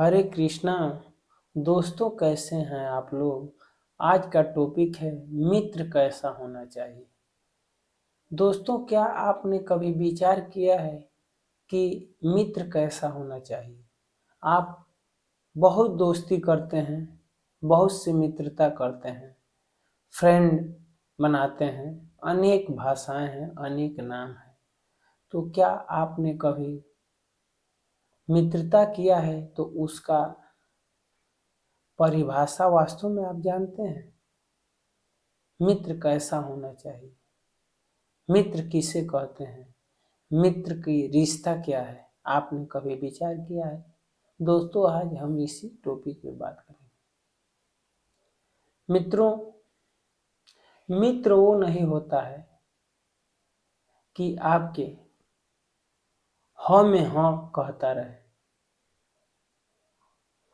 हरे कृष्णा। दोस्तों, कैसे हैं आप लोग। आज का टॉपिक है मित्र कैसा होना चाहिए। दोस्तों, क्या आपने कभी विचार किया है कि मित्र कैसा होना चाहिए। आप बहुत दोस्ती करते हैं, बहुत सी मित्रता करते हैं, फ्रेंड बनाते हैं, अनेक भाषाएं हैं, अनेक नाम हैं। तो क्या आपने कभी मित्रता किया है तो उसका परिभाषा वास्तव में आप जानते हैं। मित्र कैसा होना चाहिए, मित्र किसे कहते हैं, मित्र की रिश्ता क्या है, आपने कभी विचार किया है। दोस्तों, आज हम इसी टॉपिक पे बात करेंगे। मित्रों, मित्र वो नहीं होता है कि आपके हाँ में हाँ कहता रहे।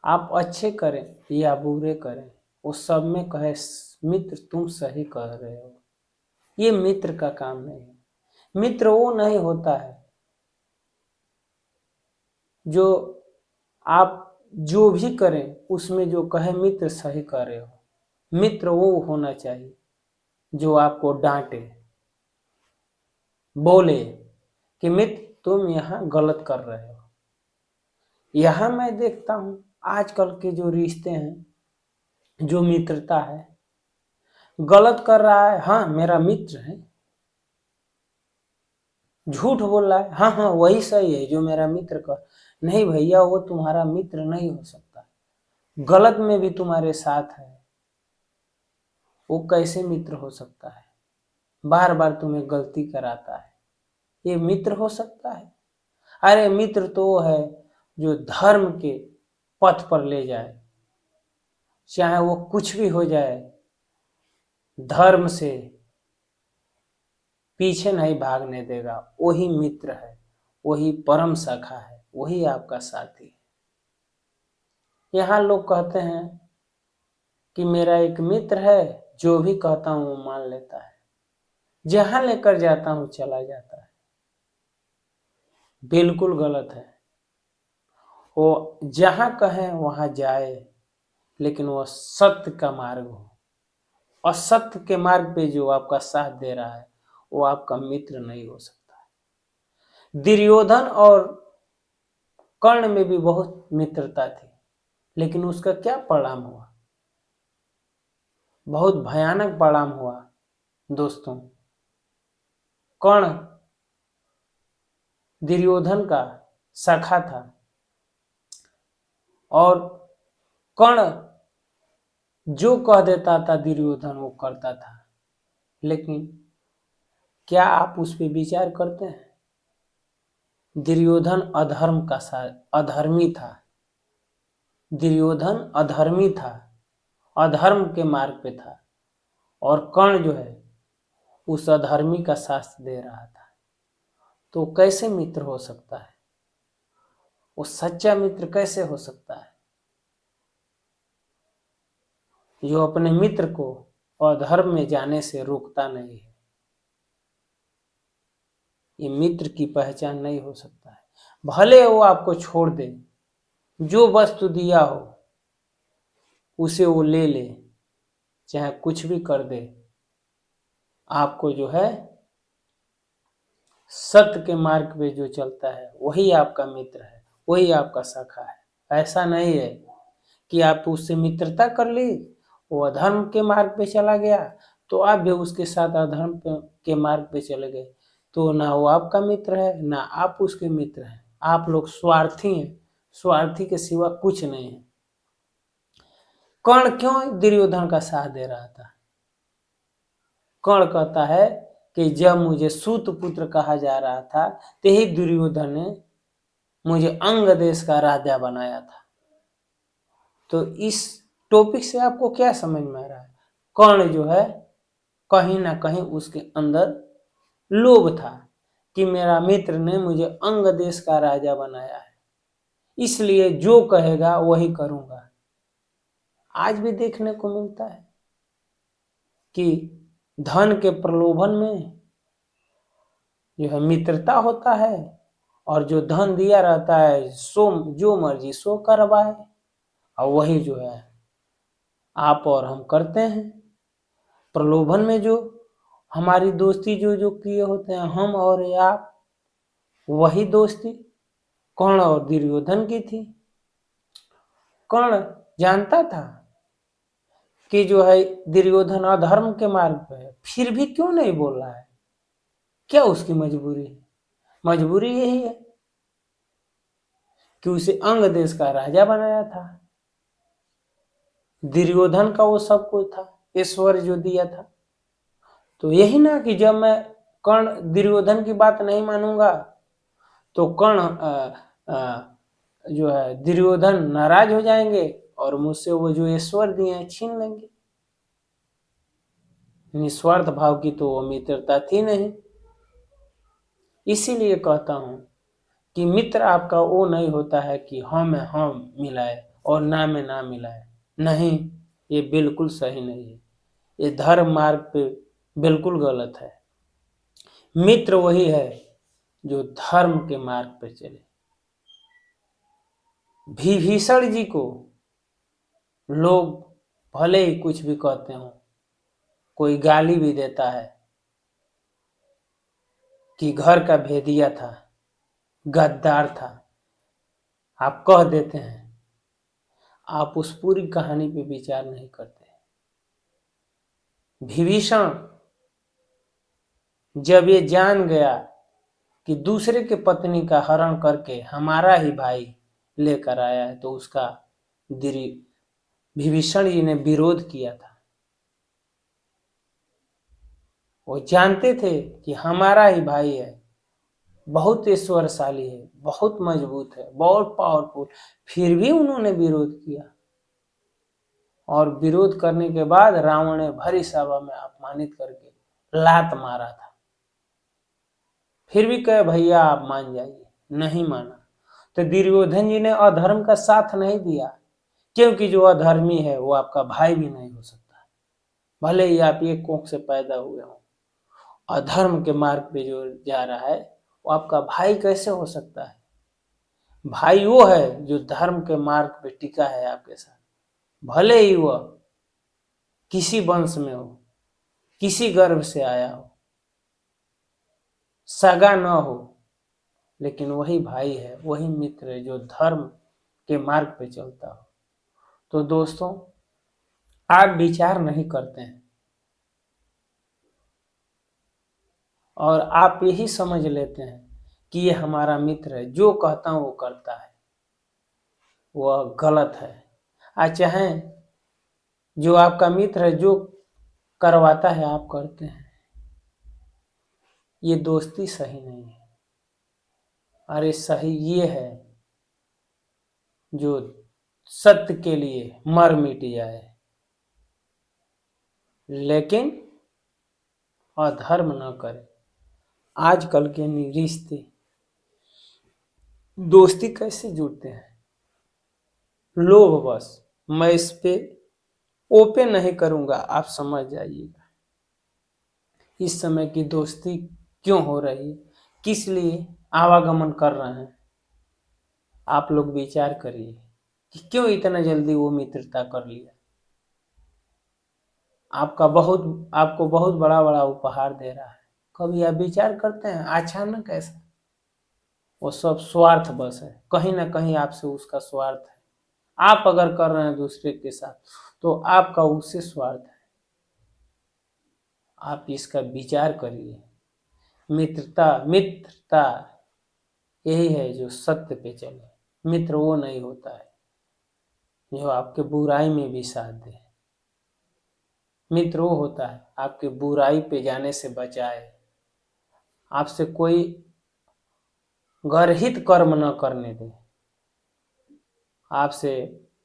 आप अच्छे करें या बुरे करें, वो सब में कहे मित्र तुम सही कह रहे हो। ये मित्र का काम नहीं है। मित्र वो नहीं होता है जो आप जो भी करें उसमें जो कहे मित्र सही कर रहे हो। मित्र वो होना चाहिए जो आपको डांटे, बोले कि मित्र तुम यहाँ गलत कर रहे हो। यहाँ मैं देखता हूँ आजकल के जो रिश्ते हैं, जो मित्रता है, गलत कर रहा है, हाँ मेरा मित्र है। झूठ बोल रहा है, हाँ हाँ वही सही है जो मेरा मित्र का। नहीं भैया, वो तुम्हारा मित्र नहीं हो सकता। गलत में भी तुम्हारे साथ है, वो कैसे मित्र हो सकता है। बार बार तुम्हें गलती कराता है, ये मित्र हो सकता है। अरे मित्र तो वो है जो धर्म के पथ पर ले जाए, चाहे वो कुछ भी हो जाए, धर्म से पीछे नहीं भागने देगा। वही मित्र है, वही परम सखा है, वही आपका साथी है। यहाँ लोग कहते हैं कि मेरा एक मित्र है, जो भी कहता हूँ वो मान लेता है, जहां लेकर जाता हूँ चला जाता है। बिल्कुल गलत है। वो जहां कहे वहां जाए, लेकिन वह सत्य का मार्ग हो। असत्य के मार्ग पे जो आपका साथ दे रहा है वो आपका मित्र नहीं हो सकता है। दुर्योधन और कर्ण में भी बहुत मित्रता थी, लेकिन उसका क्या परिणाम हुआ। बहुत भयानक परिणाम हुआ। दोस्तों, कर्ण दुर्योधन का सखा था और कर्ण जो कह देता था दुर्योधन वो करता था। लेकिन क्या आप उस पर विचार करते हैं। दुर्योधन अधर्मी था। दुर्योधन अधर्मी था, अधर्म के मार्ग पे था, और कर्ण जो है उस अधर्मी का साथ दे रहा था। तो कैसे मित्र हो सकता है, वो सच्चा मित्र कैसे हो सकता है जो अपने मित्र को अधर्म में जाने से रोकता नहीं है। ये मित्र की पहचान नहीं हो सकता है। भले वो आपको छोड़ दे, जो वस्तु दिया हो उसे वो ले ले, चाहे कुछ भी कर दे, आपको जो है सत्य के मार्ग पे जो चलता है वही आपका मित्र है, वही आपका सखा है। ऐसा नहीं है कि आप उससे मित्रता कर ली, वो अधर्म के मार्ग पे चला गया तो आप भी उसके साथ के मार्ग पे चले गए, तो ना वो आपका मित्र है ना आप उसके मित्र हैं। आप लोग स्वार्थी हैं, स्वार्थी के सिवा कुछ नहीं है। कर्ण क्यों दुर्योधन का साथ दे रहा था। कर्ण कहता है कि जब मुझे सूत पुत्र कहा जा रहा था, तभी दुर्योधन ने मुझे अंग देश का राजा बनाया था। तो इस टॉपिक से आपको क्या समझ में आ रहा है। कर्ण जो है कहीं ना कहीं उसके अंदर लोभ था कि मेरा मित्र ने मुझे अंग देश का राजा बनाया है, इसलिए जो कहेगा वही करूंगा। आज भी देखने को मिलता है कि धन के प्रलोभन में जो है मित्रता होता है, और जो धन दिया रहता है सो जो मर्जी सो करवाए, और वही जो है आप और हम करते हैं। प्रलोभन में जो हमारी दोस्ती जो जो किए होते हैं हम और आप, वही दोस्ती कर्ण और दुर्योधन की थी। कर्ण जानता था कि जो है दुर्योधन अधर्म के मार्ग पे है, फिर भी क्यों नहीं बोल रहा है? क्या उसकी मजबूरी है? मजबूरी यही है कि उसे अंग देश का राजा बनाया था। दुर्योधन का वो सब कुछ था, ऐश्वर्य जो दिया था। तो यही ना कि जब मैं कर्ण दुर्योधन की बात नहीं मानूंगा तो कर्ण जो है दुर्योधन नाराज हो जाएंगे और मुझसे वो जो ऐश्वर्य दिए हैं छीन लेंगे। निस्वार्थ भाव की तो वो मित्रता थी नहीं। इसीलिए कहता हूं कि मित्र आपका वो नहीं होता है कि हाँ में हाँ मिलाए और ना में ना मिलाए। नहीं, ये बिल्कुल सही नहीं है। ये धर्म मार्ग पे बिल्कुल गलत है। मित्र वही है जो धर्म के मार्ग पे चले। विभीषण जी को लोग भले ही कुछ भी कहते हो, कोई गाली भी देता है कि घर का भेदिया था, गद्दार था, आप कह देते हैं, आप उस पूरी कहानी पे विचार नहीं करते। विभीषण जब ये जान गया कि दूसरे के पत्नी का हरण करके हमारा ही भाई लेकर आया है, तो उसका विभीषण जी ने विरोध किया था। वो जानते थे कि हमारा ही भाई है, बहुत ऐश्वर्यशाली है, बहुत मजबूत है, बहुत पावरफुल, फिर भी उन्होंने विरोध किया। और विरोध करने के बाद रावण ने भरी सभा में अपमानित करके लात मारा था। फिर भी कहे भैया आप मान जाइए, नहीं माना। तो दुर्योधन जी ने अधर्म का साथ नहीं दिया, क्योंकि जो अधर्मी है वो आपका भाई भी नहीं हो सकता, भले ही आप एक कोख से पैदा हुए हो। अधर्म के मार्ग पे जो जा रहा है वो आपका भाई कैसे हो सकता है? भाई वो है जो धर्म के मार्ग पे टिका है आपके साथ, भले ही वह किसी वंश में हो, किसी गर्भ से आया हो, सगा न हो, लेकिन वही भाई है, वही मित्र है जो धर्म के मार्ग पे चलता हो। तो दोस्तों, आप विचार नहीं करते हैं और आप यही समझ लेते हैं कि ये हमारा मित्र है, जो कहता हूं वो करता है, वह गलत है। आज चाहे जो आपका मित्र है जो करवाता है आप करते हैं, ये दोस्ती सही नहीं है। अरे सही ये है जो सत्य के लिए मर मिट जाए, लेकिन अधर्म न करे। आजकल के रिश्ते दोस्ती कैसे जुड़ते हैं? लोभ बस। मैं इस पे ओपन नहीं करूंगा, आप समझ जाइएगा इस समय की दोस्ती क्यों हो रही है, किस लिए आवागमन कर रहे हैं। आप लोग विचार करिए कि क्यों इतना जल्दी वो मित्रता कर लिया। आपको बहुत बड़ा बड़ा उपहार दे रहा है, कभी आप विचार करते हैं अचानक ऐसा? वो सब स्वार्थ बस है, कहीं ना कहीं आपसे उसका स्वार्थ है। आप अगर कर रहे हैं दूसरे के साथ तो आपका उससे स्वार्थ है। आप इसका विचार करिए। मित्रता मित्रता यही है जो सत्य पे चले। मित्र वो नहीं होता है जो आपके बुराई में भी साथ दे। मित्र वो होता है आपके बुराई पे जाने से बचाए, आपसे कोई गर्हित कर्म न करने दे, आपसे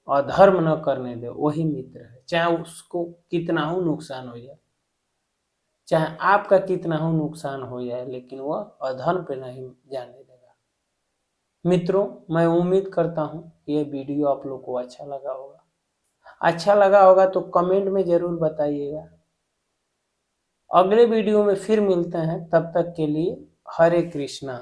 अधर्म न करने दे, वही मित्र है। चाहे उसको कितना हो नुकसान हो जाए, चाहे आपका कितना हो नुकसान हो जाए, लेकिन वह अधर्म पे नहीं जाने देगा। मित्रों, मैं उम्मीद करता हूँ ये वीडियो आप लोग को अच्छा लगा होगा। अच्छा लगा होगा तो कमेंट में जरूर बताइएगा। अगले वीडियो में फिर मिलते हैं, तब तक के लिए हरे कृष्णा।